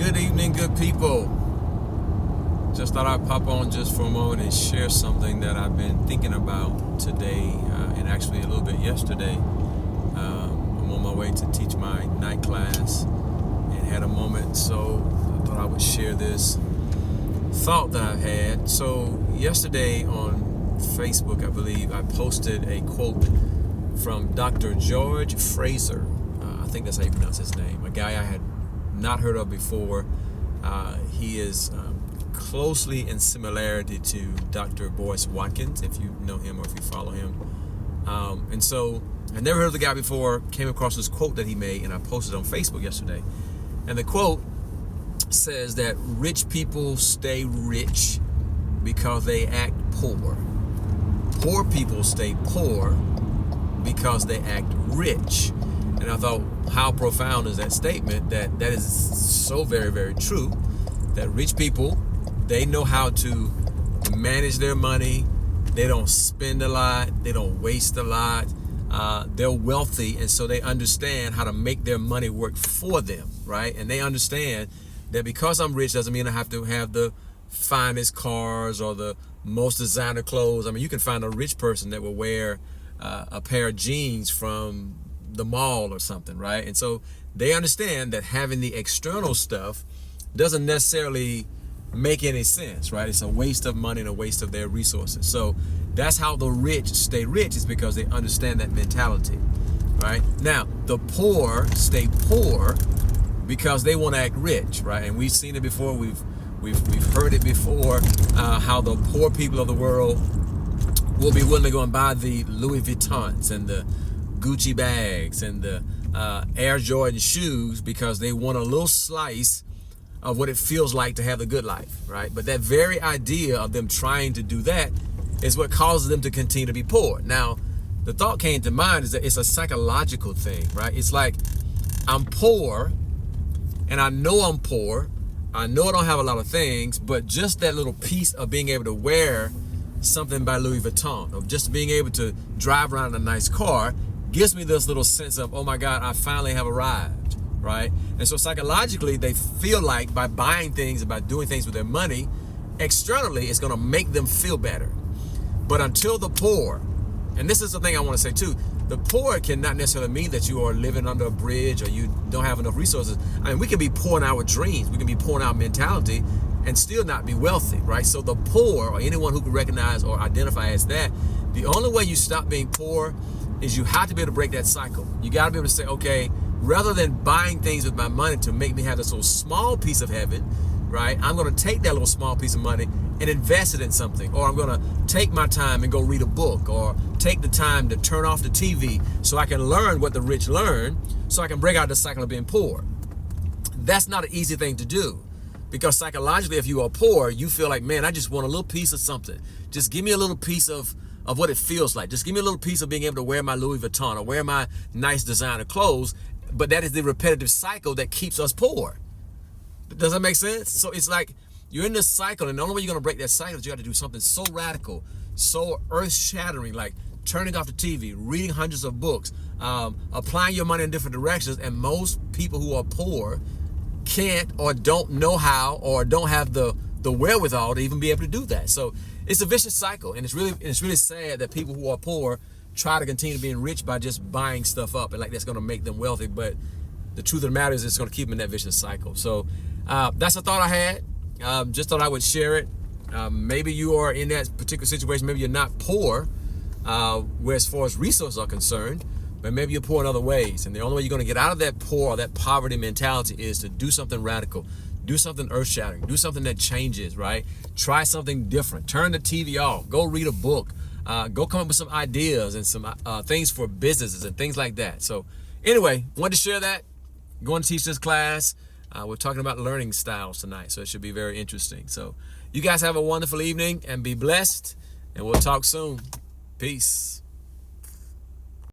Good evening, good people. Just thought I'd pop on just for a moment and share something that I've been thinking about today and actually a little bit yesterday. I'm on my way to teach my night class and had a moment, so I thought I would share this thought that I had. So yesterday on Facebook, I believe, I posted a quote from Dr. George Fraser. I think that's how you pronounce his name. A guy I had not heard of before. He is closely in similarity to Dr. Boyce Watkins, if you know him or if you follow him. And so I never heard of the guy before, came across this quote that he made, and I posted on Facebook yesterday. And the quote says that rich people stay rich because they act poor. Poor people stay poor because they act rich. And I thought, how profound is that statement? That is so very, very true. That rich people, they know how to manage their money. They don't spend a lot. They don't waste a lot. They're wealthy, and so they understand how to make their money work for them, right? And they understand that because I'm rich doesn't mean I have to have the finest cars or the most designer clothes. I mean, you can find a rich person that will wear a pair of jeans from the mall or something, right? And so they understand that having the external stuff doesn't necessarily make any sense, right? It's a waste of money and a waste of their resources. So that's how the rich stay rich, is because they understand that mentality, right? Now, the poor stay poor because they want to act rich, right? And we've seen it before. We've heard it before, how the poor people of the world will be willing to go and buy the Louis Vuittons and the Gucci bags and the Air Jordan shoes because they want a little slice of what it feels like to have the good life, right? But that very idea of them trying to do that is what causes them to continue to be poor. Now, the thought came to mind is that it's a psychological thing, right? It's like, I'm poor, and I know I'm poor. I know I don't have a lot of things, but just that little piece of being able to wear something by Louis Vuitton, of just being able to drive around in a nice car, gives me this little sense of, oh my God, I finally have arrived, right? And so psychologically, they feel like by buying things and by doing things with their money, externally, it's gonna make them feel better. But until the poor, and this is the thing I wanna say too, the poor cannot necessarily mean that you are living under a bridge or you don't have enough resources. I mean, we can be poor in our dreams, we can be poor in our mentality and still not be wealthy, right? So the poor, or anyone who can recognize or identify as that, the only way you stop being poor is you have to be able to break that cycle. You got to be able to say, okay, rather than buying things with my money to make me have this little small piece of heaven, right? I'm going to take that little small piece of money and invest it in something. Or I'm going to take my time and go read a book, or take the time to turn off the TV so I can learn what the rich learn, so I can break out the cycle of being poor. That's not an easy thing to do, because psychologically, if you are poor, you feel like, man, I just want a little piece of something. Just give me a little piece of what it feels like. Just give me a little piece of being able to wear my Louis Vuitton or wear my nice designer clothes. But that is the repetitive cycle that keeps us poor. Does that make sense? So it's like you're in this cycle, and the only way you're going to break that cycle is you have to do something so radical, so earth-shattering, like turning off the TV, reading hundreds of books, applying your money in different directions. And most people who are poor can't, or don't know how, or don't have the wherewithal to even be able to do that. So it's a vicious cycle, and it's really sad that people who are poor try to continue being rich by just buying stuff up, and like that's going to make them wealthy. But the truth of the matter is, it's going to keep them in that vicious cycle. So that's a thought I had. Just thought I would share it. Maybe you are in that particular situation. Maybe you're not poor, where as far as resources are concerned, but maybe you're poor in other ways. And the only way you're going to get out of that poor or that poverty mentality is to do something radical. Do something earth-shattering. Do something that changes, right? Try something different. Turn the TV off. Go read a book. Go come up with some ideas and some things for businesses and things like that. So anyway, wanted to share that. Going to teach this class. We're talking about learning styles tonight, so it should be very interesting. So you guys have a wonderful evening and be blessed, and we'll talk soon. Peace.